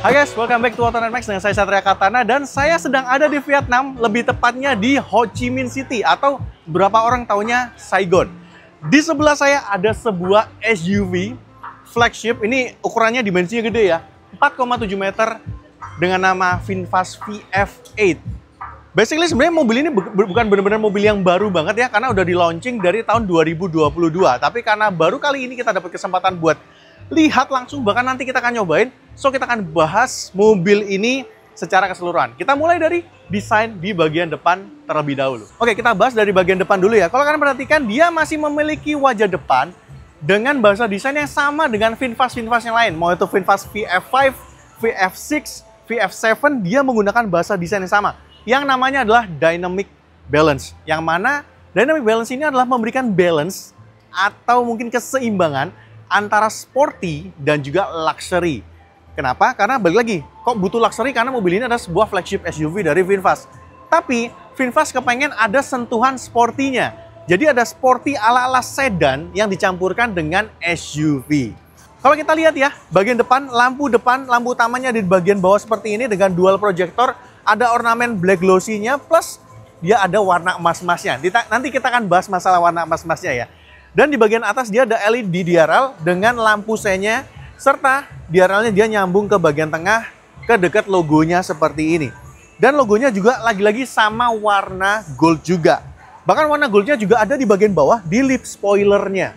Hai guys, welcome back to Auto Net Max dengan saya Satria Katana dan saya sedang ada di Vietnam, lebih tepatnya di Ho Chi Minh City atau berapa orang taunya Saigon. Di sebelah saya ada sebuah SUV flagship, ini ukurannya dimensinya gede ya, 4,7 meter dengan nama VinFast VF8. Basically sebenarnya mobil ini bukan benar-benar mobil yang baru banget ya, karena udah di launching dari tahun 2022. Tapi karena baru kali ini kita dapat kesempatan buat lihat langsung, bahkan nanti kita akan nyobain. So kita akan bahas mobil ini secara keseluruhan. Kita mulai dari desain di bagian depan terlebih dahulu. Oke, kita bahas dari bagian depan dulu ya. Kalau kalian perhatikan, dia masih memiliki wajah depan dengan bahasa desain yang sama dengan VinFast yang lain. Mau itu VinFast VF5, VF6, VF7, dia menggunakan bahasa desain yang sama. Yang namanya adalah Dynamic Balance. Yang mana Dynamic Balance ini adalah memberikan balance atau mungkin keseimbangan antara sporty dan juga luxury. Kenapa? Karena balik lagi, kok butuh luxury? Karena mobil ini adalah sebuah flagship SUV dari VinFast. Tapi VinFast kepengen ada sentuhan sportinya. Jadi ada sporty ala-ala sedan yang dicampurkan dengan SUV. Kalau kita lihat ya, bagian depan, lampu utamanya di bagian bawah seperti ini dengan dual projector. Ada ornamen black glossy-nya plus dia ada warna emas-emasnya. Nanti kita akan bahas masalah warna emas-emasnya ya. Dan di bagian atas dia ada LED DRL dengan lampu senya, serta DRL-nya dia nyambung ke bagian tengah ke dekat logonya seperti ini. Dan logonya juga lagi-lagi sama warna gold juga. Bahkan warna goldnya juga ada di bagian bawah di lip spoilernya.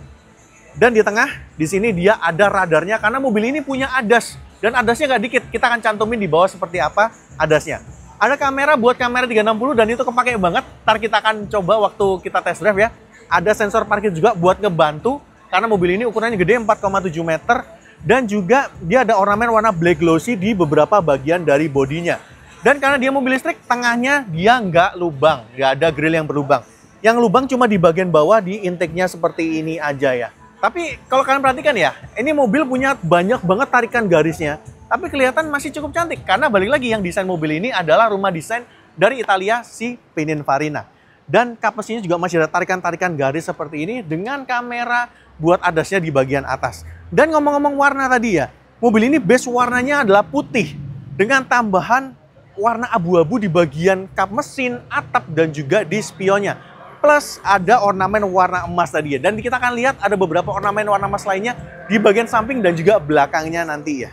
Dan di tengah, di sini dia ada radarnya karena mobil ini punya ADAS. Dan ADAS-nya nggak dikit, kita akan cantumin di bawah seperti apa ADAS-nya. Ada kamera buat kamera 360 dan itu kepake banget. Ntar kita akan coba waktu kita test drive ya. Ada sensor parkir juga buat ngebantu karena mobil ini ukurannya gede 4,7 meter dan juga dia ada ornamen warna black glossy di beberapa bagian dari bodinya. Dan karena dia mobil listrik, tengahnya dia nggak lubang, nggak ada grill yang berlubang. Yang lubang cuma di bagian bawah di intake-nya seperti ini aja ya. Tapi kalau kalian perhatikan ya, ini mobil punya banyak banget tarikan garisnya, tapi kelihatan masih cukup cantik karena balik lagi yang desain mobil ini adalah rumah desain dari Italia, si Pininfarina. Dan kap mesinnya juga masih ada tarikan-tarikan garis seperti ini dengan kamera buat ADAS-nya di bagian atas. Dan ngomong-ngomong warna tadi ya, mobil ini base warnanya adalah putih dengan tambahan warna abu-abu di bagian kap mesin, atap, dan juga di spionnya. Plus ada ornamen warna emas tadi ya. Dan kita akan lihat ada beberapa ornamen warna emas lainnya di bagian samping dan juga belakangnya nanti ya.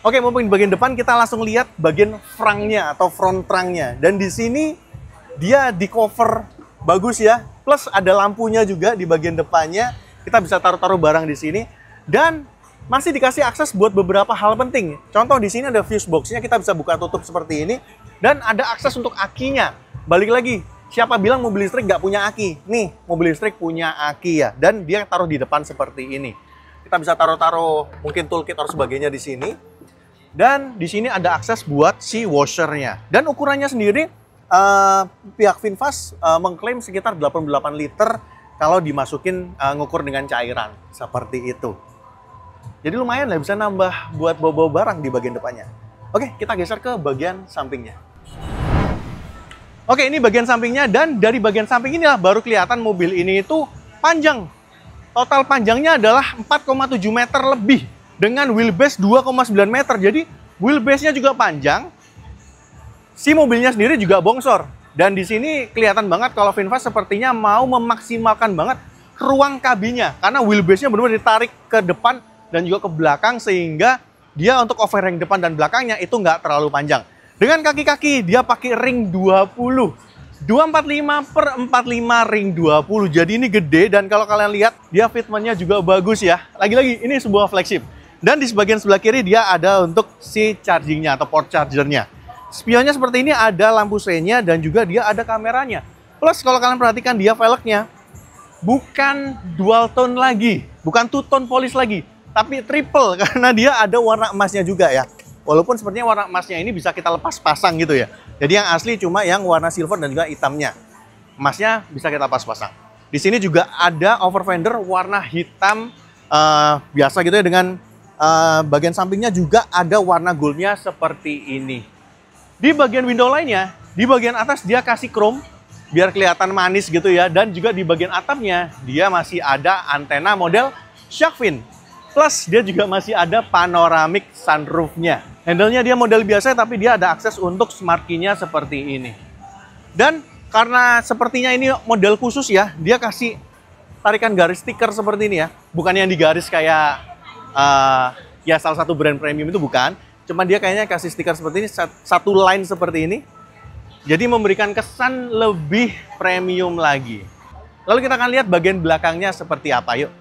Oke, mumpung di bagian depan kita langsung lihat bagian frangnya atau front trunk-nya. Dan di sini dia di cover bagus ya, plus ada lampunya juga di bagian depannya. Kita bisa taruh-taruh barang di sini dan masih dikasih akses buat beberapa hal penting. Contoh di sini ada fuse box-nya, kita bisa buka tutup seperti ini dan ada akses untuk akinya. Balik lagi, siapa bilang mobil listrik nggak punya aki? Nih, mobil listrik punya aki ya, dan dia taruh di depan seperti ini. Kita bisa taruh-taruh mungkin toolkit atau sebagainya di sini. Dan di sini ada akses buat si washer-nya. Dan ukurannya sendiri pihak VinFast mengklaim sekitar 88 liter kalau dimasukin ngukur dengan cairan seperti itu. Jadi lumayan lah, bisa nambah buat bawa-bawa barang di bagian depannya. Oke, kita geser ke bagian sampingnya. Oke, ini bagian sampingnya dan dari bagian samping inilah baru kelihatan mobil ini itu panjang. Total panjangnya adalah 4,7 meter lebih dengan wheelbase 2,9 meter. Jadi wheelbase-nya juga panjang. Si mobilnya sendiri juga bongsor. Dan di sini kelihatan banget kalau VinFast sepertinya mau memaksimalkan banget ruang kabinnya. Karena wheelbase-nya benar-benar ditarik ke depan dan juga ke belakang sehingga dia untuk overhang depan dan belakangnya itu nggak terlalu panjang. Dengan kaki-kaki dia pakai ring 20. 245/45 ring 20. Jadi ini gede dan kalau kalian lihat dia fitment-nya juga bagus ya. Lagi-lagi ini sebuah flagship. Dan di bagian sebelah kiri dia ada untuk si charging-nya atau port charger-nya. Spionnya seperti ini, ada lampu senya dan juga dia ada kameranya. Plus kalau kalian perhatikan dia velgnya bukan dual tone lagi, bukan two tone polish lagi, tapi triple karena dia ada warna emasnya juga ya. Walaupun sepertinya warna emasnya ini bisa kita lepas pasang gitu ya. Jadi yang asli cuma yang warna silver dan juga hitamnya. Emasnya bisa kita lepas pasang. Di sini juga ada over fender warna hitam biasa gitu ya, dengan bagian sampingnya juga ada warna goldnya seperti ini. Di bagian window lainnya, di bagian atas dia kasih chrome biar kelihatan manis gitu ya. Dan juga di bagian atapnya dia masih ada antena model shark fin. Plus dia juga masih ada panoramic sunroof-nya. Handle-nya dia model biasa tapi dia ada akses untuk smart key-nya seperti ini. Dan karena sepertinya ini model khusus ya, dia kasih tarikan garis stiker seperti ini ya. Bukan yang digaris kayak ya salah satu brand premium itu bukan. Cuman dia kayaknya kasih stiker seperti ini, satu line seperti ini. Jadi memberikan kesan lebih premium lagi. Lalu kita akan lihat bagian belakangnya seperti apa, yuk.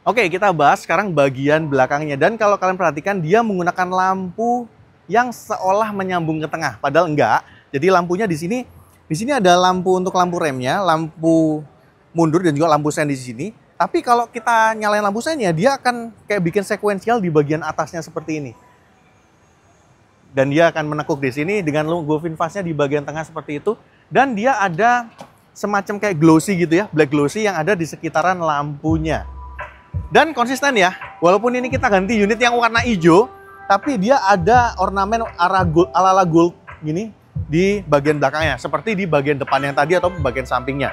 Oke, kita bahas sekarang bagian belakangnya. Dan kalau kalian perhatikan, dia menggunakan lampu yang seolah menyambung ke tengah. Padahal enggak. Jadi lampunya di sini ada lampu untuk lampu remnya, lampu mundur dan juga lampu sen di sini. Tapi kalau kita nyalain lampu sennya, dia akan kayak bikin sekuensial di bagian atasnya seperti ini. Dan dia akan menekuk di sini dengan logo VinFast-nya di bagian tengah seperti itu. Dan dia ada semacam kayak glossy gitu ya, black glossy yang ada di sekitaran lampunya. Dan konsisten ya, walaupun ini kita ganti unit yang warna hijau, tapi dia ada ornamen ala-ala gold gini di bagian belakangnya, seperti di bagian depan yang tadi atau bagian sampingnya.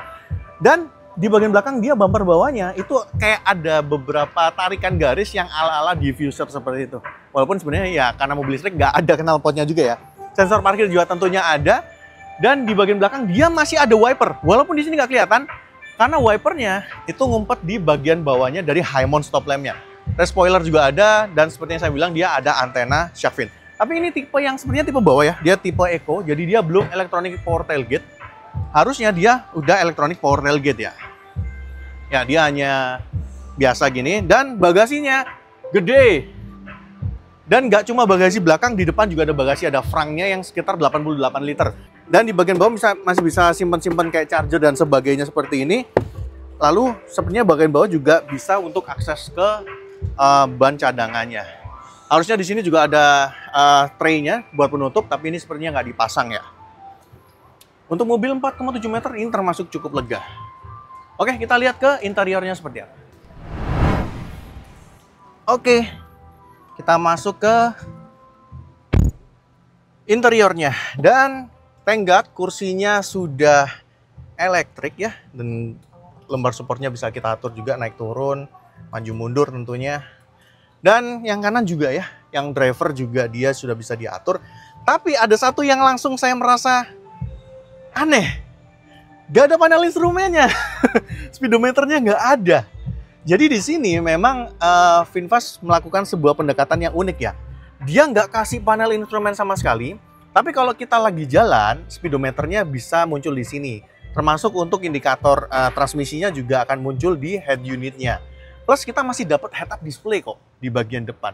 Dan di bagian belakang dia bumper bawahnya itu kayak ada beberapa tarikan garis yang ala-ala diffuser seperti itu. Walaupun sebenarnya ya karena mobil listrik nggak ada knalpotnya juga ya. Sensor parkir juga tentunya ada. Dan di bagian belakang dia masih ada wiper. Walaupun di sini nggak kelihatan karena wipernya itu ngumpet di bagian bawahnya dari high mount stop lamp-nya. Rear spoiler juga ada dan seperti yang saya bilang dia ada antena shark fin. Tapi ini tipe yang sebenarnya tipe bawah ya. Dia tipe Eco, jadi dia belum electronic power tailgate. Harusnya dia udah electronic power tailgate ya. Ya, dia hanya biasa gini dan bagasinya gede. Dan nggak cuma bagasi belakang, di depan juga ada bagasi, ada franknya yang sekitar 88 liter. Dan di bagian bawah masih bisa simpan-simpan kayak charger dan sebagainya seperti ini. Lalu sepertinya bagian bawah juga bisa untuk akses ke ban cadangannya. Harusnya di sini juga ada tray-nya buat penutup, tapi ini sepertinya nggak dipasang ya. Untuk mobil 4,7 meter ini termasuk cukup lega. Oke, kita lihat ke interiornya seperti apa. Oke, kita masuk ke interiornya. Dan thank God kursinya sudah elektrik ya. Dan lembar supportnya bisa kita atur juga naik turun, maju mundur tentunya. Dan yang kanan juga ya, yang driver juga dia sudah bisa diatur. Tapi ada satu yang langsung saya merasa aneh. Gak ada panel instrumennya, speedometernya nggak ada. Jadi di sini memang VinFast melakukan sebuah pendekatan yang unik ya. Dia nggak kasih panel instrumen sama sekali, tapi kalau kita lagi jalan, speedometernya bisa muncul di sini. Termasuk untuk indikator transmisinya juga akan muncul di head unitnya. Plus kita masih dapat head-up display kok di bagian depan.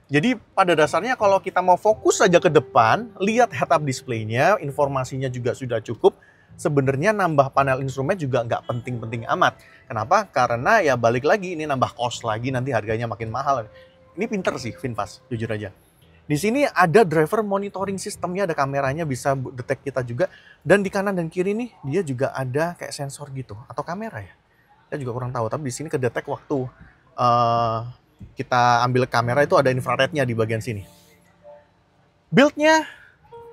Jadi pada dasarnya kalau kita mau fokus saja ke depan, lihat head-up display-nya, informasinya juga sudah cukup. Sebenarnya nambah panel instrumen juga nggak penting-penting amat. Kenapa? Karena ya balik lagi ini nambah cost lagi, nanti harganya makin mahal. Ini pinter sih VinFast, jujur aja. Di sini ada driver monitoring sistemnya, ada kameranya bisa detect kita juga. Dan di kanan dan kiri nih dia juga ada kayak sensor gitu atau kamera ya. Saya juga kurang tahu, tapi di sini kedetek waktu kita ambil kamera itu ada infrarednya di bagian sini. Build-nya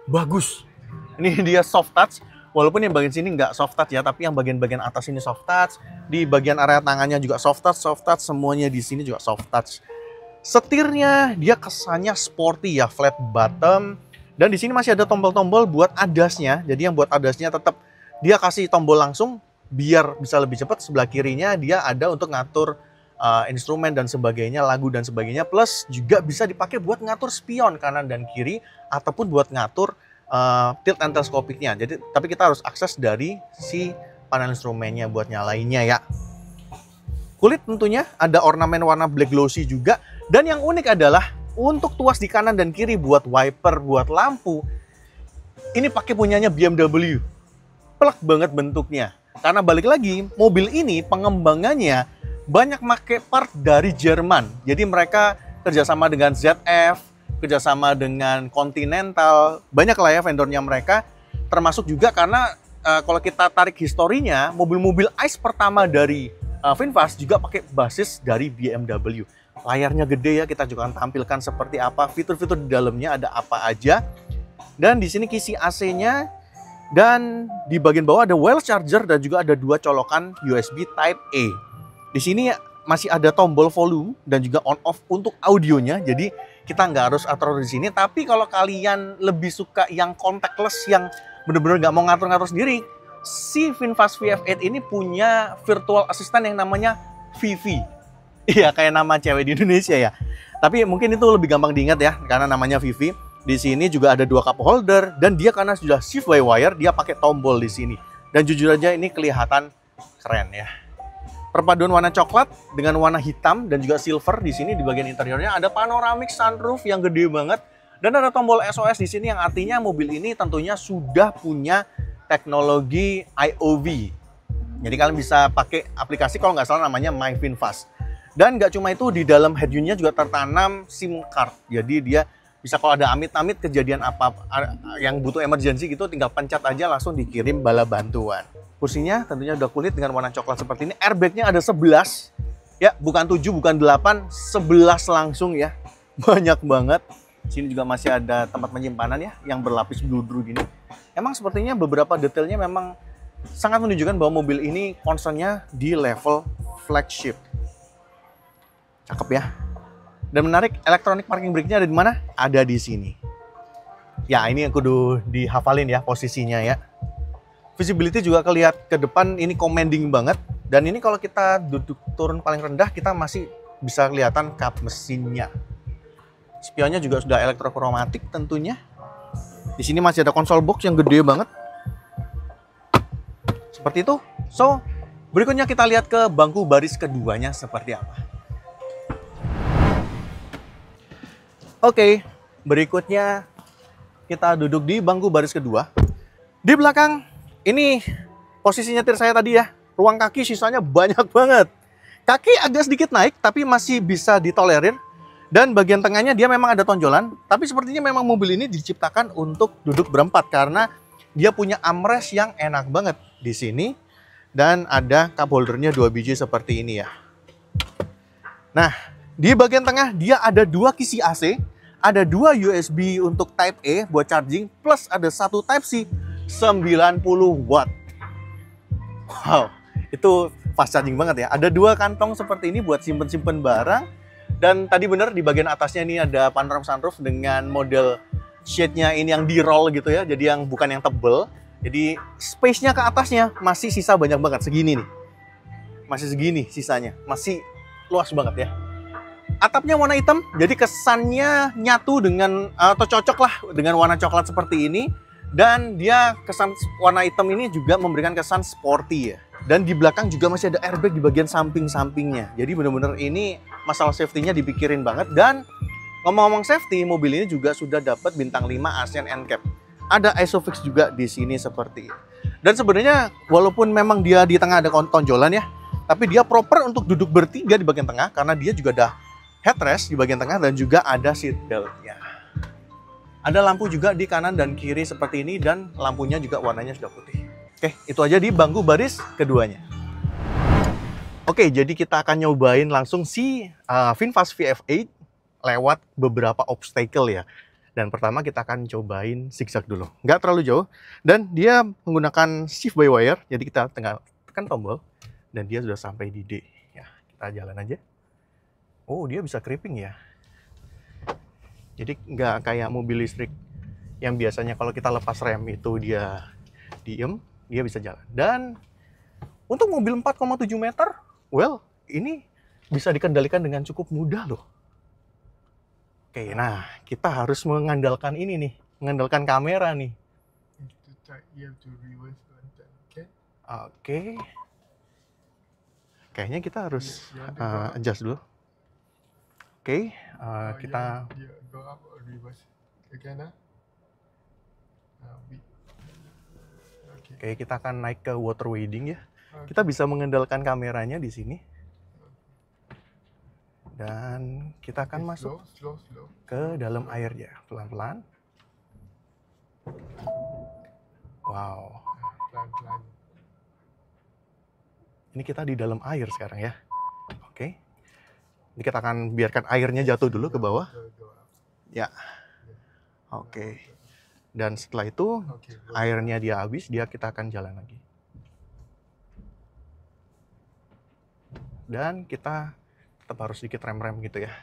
bagus. Ini dia soft touch. Walaupun yang bagian sini nggak soft touch ya, tapi yang bagian-bagian atas ini soft touch. Di bagian area tangannya juga soft touch, semuanya di sini juga soft touch. Setirnya dia kesannya sporty ya, flat bottom. Dan di sini masih ada tombol-tombol buat adasnya. Jadi yang buat adasnya tetap dia kasih tombol langsung biar bisa lebih cepat. Sebelah kirinya dia ada untuk ngatur instrumen dan sebagainya, lagu dan sebagainya. Plus juga bisa dipakai buat ngatur spion kanan dan kiri ataupun buat ngatur tilt and teleskopiknya. Jadi tapi kita harus akses dari si panel instrumennya buat nyalainnya ya. Kulit tentunya ada ornamen warna black glossy juga. Dan yang unik adalah untuk tuas di kanan dan kiri buat wiper, buat lampu. Ini pakai punyanya BMW. Plek banget bentuknya. Karena balik lagi, mobil ini pengembangannya banyak pakai part dari Jerman. Jadi mereka kerjasama dengan ZF, kerjasama dengan Continental, banyak lah ya vendornya mereka. Termasuk juga karena kalau kita tarik historinya, mobil-mobil ICE pertama dari VinFast juga pakai basis dari BMW. Layarnya gede ya, kita juga akan tampilkan seperti apa, fitur-fitur di dalamnya ada apa aja. Dan di sini kisi AC-nya, dan di bagian bawah ada wireless charger dan juga ada dua colokan USB Type A. Di sini masih ada tombol volume dan juga on off untuk audionya. Jadi kita nggak harus atur di sini. Tapi kalau kalian lebih suka yang contactless, yang bener-bener nggak mau ngatur-ngatur sendiri, si VinFast VF8 ini punya virtual assistant yang namanya Vivi. Iya, kayak nama cewek di Indonesia ya. Tapi mungkin itu lebih gampang diingat ya, karena namanya Vivi. Di sini juga ada 2 cup holder, dan dia karena sudah shift by wire, dia pakai tombol di sini. Dan jujur aja ini kelihatan keren ya. Perpaduan warna coklat dengan warna hitam dan juga silver di sini di bagian interiornya ada panoramic sunroof yang gede banget, dan ada tombol SOS di sini yang artinya mobil ini tentunya sudah punya teknologi IOV. Jadi kalian bisa pakai aplikasi kalau nggak salah namanya My VinFast. Dan nggak cuma itu, di dalam head unitnya juga tertanam SIM card. Jadi dia bisa kalau ada amit-amit kejadian apa yang butuh emergency gitu, tinggal pencet aja langsung dikirim bala bantuan. Kursinya tentunya udah kulit dengan warna coklat seperti ini. Airbagnya ada 11. Ya, bukan 7, bukan 8, 11 langsung ya. Banyak banget. Sini juga masih ada tempat penyimpanan ya, yang berlapis bludru gini. Emang sepertinya beberapa detailnya memang sangat menunjukkan bahwa mobil ini concernnya di level flagship. Cakep ya. Dan menarik, electronic parking brake-nya ada di mana? Ada di sini. Ya, ini yang kudu dihafalin ya posisinya ya. Visibility juga kelihat ke depan ini commanding banget. Dan ini kalau kita duduk turun paling rendah, kita masih bisa kelihatan kap mesinnya. Spionnya juga sudah elektrokromatik tentunya. Di sini masih ada konsol box yang gede banget. Seperti itu. So, berikutnya kita lihat ke bangku baris keduanya seperti apa. Oke, berikutnya kita duduk di bangku baris kedua. Di belakang, ini posisi nyetir saya tadi ya. Ruang kaki sisanya banyak banget. Kaki agak sedikit naik, tapi masih bisa ditolerir. Dan bagian tengahnya dia memang ada tonjolan. Tapi sepertinya memang mobil ini diciptakan untuk duduk berempat. Karena dia punya armrest yang enak banget di sini. Dan ada cup holdernya 2 biji seperti ini ya. Nah, di bagian tengah dia ada 2 kisi AC, ada 2 USB untuk Type A buat charging, plus ada 1 Type C 90 watt. Wow, itu fast charging banget ya. Ada 2 kantong seperti ini buat simpen-simpen barang. Dan tadi bener di bagian atasnya ini ada panorama sunroof dengan model shade-nya ini yang di-roll gitu ya, jadi yang bukan yang tebel. Jadi space-nya ke atasnya masih sisa banyak banget, segini nih. Masih segini sisanya, masih luas banget ya. Atapnya warna hitam, jadi kesannya nyatu dengan atau cocok lah dengan warna coklat seperti ini. Dan dia kesan warna hitam ini juga memberikan kesan sporty ya. Dan di belakang juga masih ada airbag di bagian samping-sampingnya. Jadi bener-bener ini masalah safety-nya dipikirin banget. Dan ngomong-ngomong safety, mobil ini juga sudah dapat bintang 5 ASEAN NCAP. Ada ISOFIX juga di sini seperti ini. Dan sebenarnya walaupun memang dia di tengah ada tonjolan ya, tapi dia proper untuk duduk bertiga di bagian tengah karena dia juga ada headrest di bagian tengah dan juga ada seat belt-nya. Ada lampu juga di kanan dan kiri seperti ini dan lampunya juga warnanya sudah putih. Oke, itu aja di bangku baris keduanya. Oke, jadi kita akan nyobain langsung si VinFast VF8 lewat beberapa obstacle ya. Dan pertama kita akan cobain zigzag dulu. Nggak terlalu jauh. Dan dia menggunakan shift by wire. Jadi kita tekan tombol. Dan dia sudah sampai di D. Ya, kita jalan aja. Oh, dia bisa creeping ya. Jadi nggak kayak mobil listrik yang biasanya kalau kita lepas rem itu dia diem, dia bisa jalan. Dan untuk mobil 4,7 meter, well, ini bisa dikendalikan dengan cukup mudah loh. Oke, nah kita harus mengandalkan ini nih, mengandalkan kamera nih. Oke. Kayaknya kita harus adjust dulu. Oke, kita Oke, kita akan naik ke water wading ya. Kita bisa mengandalkan kameranya di sini. Dan kita akan masuk ke dalam air ya, pelan-pelan. Wow. Ini kita di dalam air sekarang ya. Oke. Ini kita akan biarkan airnya jatuh dulu ke bawah. Ya. Oke. Dan setelah itu airnya dia habis, kita akan jalan lagi. Dan kita tetap harus sedikit rem-rem gitu ya.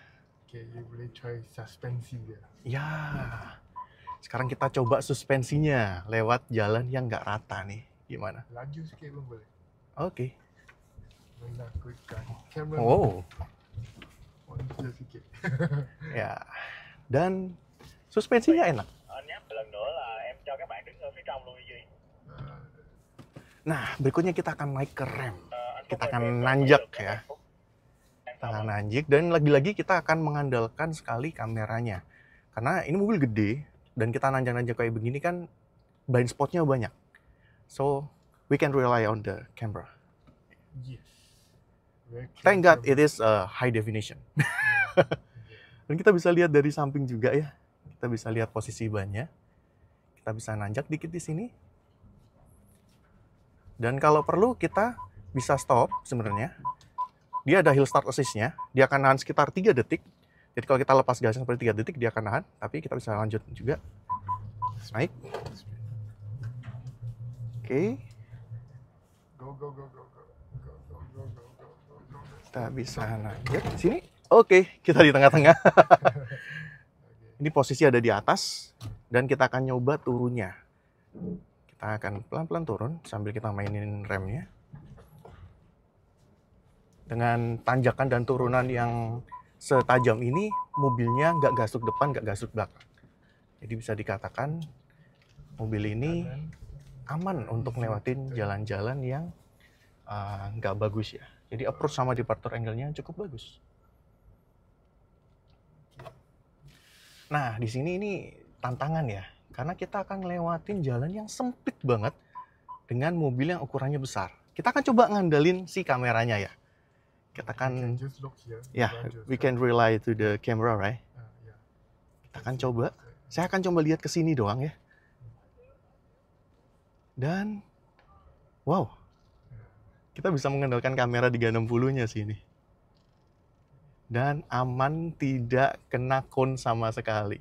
Okay, you boleh try suspensi dia. Ya, sekarang kita coba suspensinya lewat jalan yang nggak rata nih. Gimana? Laju sikit pun boleh. Oke. Menakutkan. Kamera Oh, monster sikit. ya. Dan suspensinya enak. Nhắc lần nữa là em cho các bạn đứng ở phía trong luôn Duy. Nah, berikutnya kita akan naik ke rem. Anh Kita Phúc ơi, akan cho em nanjak được ya. Phúc. Kita akan nanjak dan lagi-lagi kita akan mengandalkan sekali kameranya. Karena ini mobil gede dan kita nanjak-nanjak kayak begini kan blind spotnya banyak. So, we can rely on the camera. Yes. Very clear Thank God camera. it is high definition. Dan kita bisa lihat dari samping juga ya. Kita bisa lihat posisi bannya. Kita bisa nanjak dikit di sini. Dan kalau perlu kita bisa stop sebenarnya. Dia ada hill start assist-nya. Dia akan nahan sekitar 3 detik. Jadi kalau kita lepas gasnya seperti 3 detik, dia akan nahan. Tapi kita bisa lanjut juga. Naik. Oke. Go, go, go, go, go. Go, go, go, go, go, go, go. Kita bisa nanjak di sini. Oke, kita di tengah-tengah. Ini posisi ada di atas. Dan kita akan nyoba turunnya. Kita akan pelan-pelan turun sambil kita mainin remnya. Dengan tanjakan dan turunan yang setajam ini, mobilnya nggak gasuk depan, nggak gasuk belakang. Jadi bisa dikatakan mobil ini aman untuk lewatin jalan-jalan yang nggak bagus ya. Jadi approach sama departure angle-nya cukup bagus. Nah, di sini ini tantangan ya. Karena kita akan lewatin jalan yang sempit banget dengan mobil yang ukurannya besar. Kita akan coba ngandelin si kameranya ya. Kita You can akan, just look here. ya, Run we yourself. can rely to the camera, right? Yeah. Kita akan coba. Saya akan coba lihat ke sini doang ya. Dan, wow, kita bisa mengandalkan kamera 360-nya sini. Dan aman, tidak kena kon sama sekali.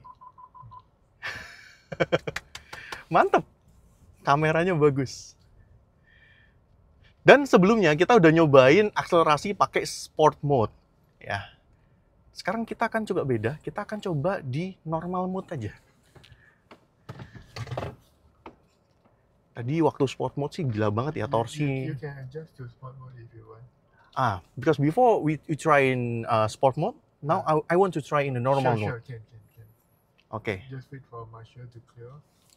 Mantep, kameranya bagus. Dan sebelumnya kita udah nyobain akselerasi pakai sport mode ya. Sekarang kita akan coba beda, kita akan coba di normal mode aja. Tadi waktu sport mode sih gila banget ya, torsi. You can adjust to sport mode if you want. Because before we try in sport mode, now I want to try in the normal Sure, mode. can. Oke, Just wait for Marshall to clear.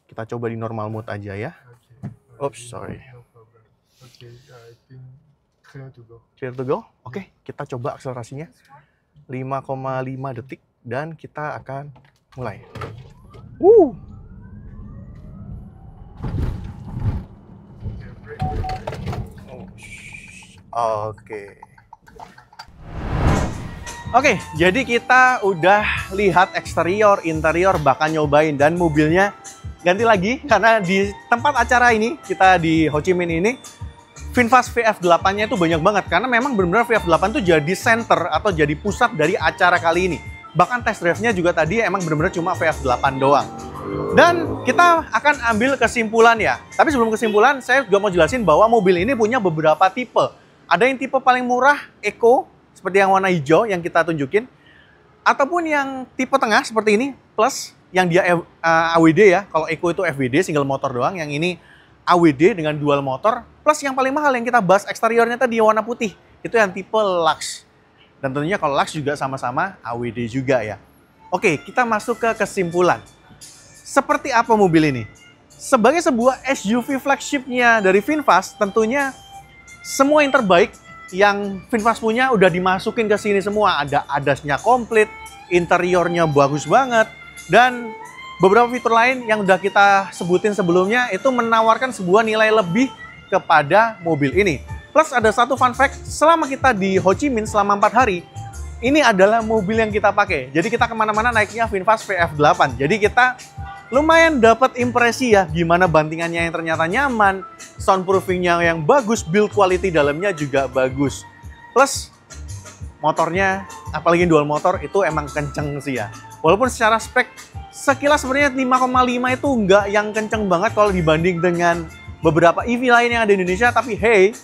kita coba di normal mode aja ya. Okay. Oops, sorry. No problem. Okay, I think clear to go. Clear to go? Oke, kita coba akselerasinya. 5,5 detik dan kita akan mulai. Woo! Okay, break. Oke. Oke, jadi kita udah lihat eksterior, interior, bahkan nyobain. Dan mobilnya ganti lagi, karena di tempat acara ini, kita di Ho Chi Minh ini, VinFast VF8-nya itu banyak banget. Karena memang benar-benar VF8 itu jadi center atau jadi pusat dari acara kali ini. Bahkan test drive-nya juga tadi emang benar-benar cuma VF8 doang. Dan kita akan ambil kesimpulan ya. Tapi sebelum kesimpulan, saya juga mau jelasin bahwa mobil ini punya beberapa tipe. Ada yang tipe paling murah, Eco, seperti yang warna hijau yang kita tunjukin. Ataupun yang tipe tengah seperti ini, Plus, yang dia AWD ya. Kalau Eco itu FWD, single motor doang. Yang ini AWD dengan dual motor. Plus yang paling mahal yang kita bahas eksteriornya tadi warna putih. Itu yang tipe Lux. Dan tentunya kalau Lux juga sama-sama AWD juga ya. Oke, kita masuk ke kesimpulan. Seperti apa mobil ini? Sebagai sebuah SUV flagship-nya dari VinFast, tentunya semua yang terbaik yang VinFast punya udah dimasukin ke sini semua. Ada ADAS-nya komplit, interiornya bagus banget, dan beberapa fitur lain yang udah kita sebutin sebelumnya itu menawarkan sebuah nilai lebih kepada mobil ini. Plus ada satu fun fact, selama kita di Ho Chi Minh selama 4 hari, ini adalah mobil yang kita pakai. Jadi kita kemana-mana naiknya VinFast VF8. Jadi kita lumayan dapat impresi ya, gimana bantingannya yang ternyata nyaman, soundproofingnya yang bagus, build quality dalamnya juga bagus. Plus motornya, apalagi dual motor, itu emang kenceng sih ya. Walaupun secara spek, sekilas sebenarnya 5,5 itu nggak yang kenceng banget kalau dibanding dengan beberapa EV lain yang ada di Indonesia. Tapi hey,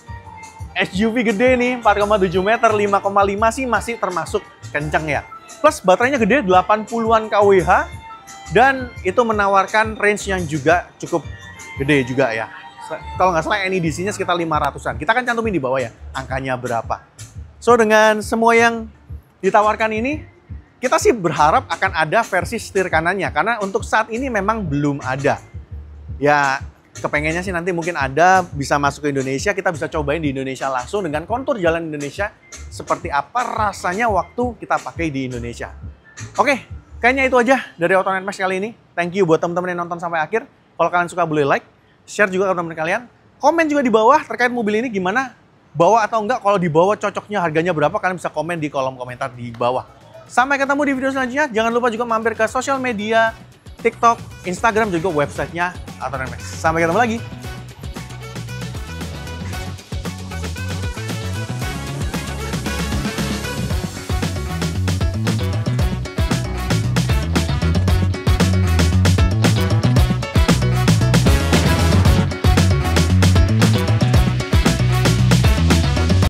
SUV gede nih, 4,7 meter, 5,5 sih masih termasuk kencang ya. Plus baterainya gede, 80-an kWh, dan itu menawarkan range yang juga cukup gede juga ya. Kalau nggak salah NEDC-nya sekitar 500-an. Kita akan cantumin di bawah ya, angkanya berapa. So, dengan semua yang ditawarkan ini, kita sih berharap akan ada versi setir kanannya, karena untuk saat ini memang belum ada. Ya, kepengennya sih nanti mungkin ada, bisa masuk ke Indonesia, kita bisa cobain di Indonesia langsung dengan kontur jalan Indonesia seperti apa rasanya waktu kita pakai di Indonesia. Oke, kayaknya itu aja dari AutoNet Max kali ini. Thank you buat teman-teman yang nonton sampai akhir. Kalau kalian suka boleh like, share juga ke teman-teman kalian. Komen juga di bawah terkait mobil ini gimana, bawa atau enggak, kalau dibawa cocoknya harganya berapa, kalian bisa komen di kolom komentar di bawah. Sampai ketemu di video selanjutnya. Jangan lupa juga mampir ke sosial media, TikTok, Instagram, juga websitenya AutoNet Max. Sampai ketemu lagi.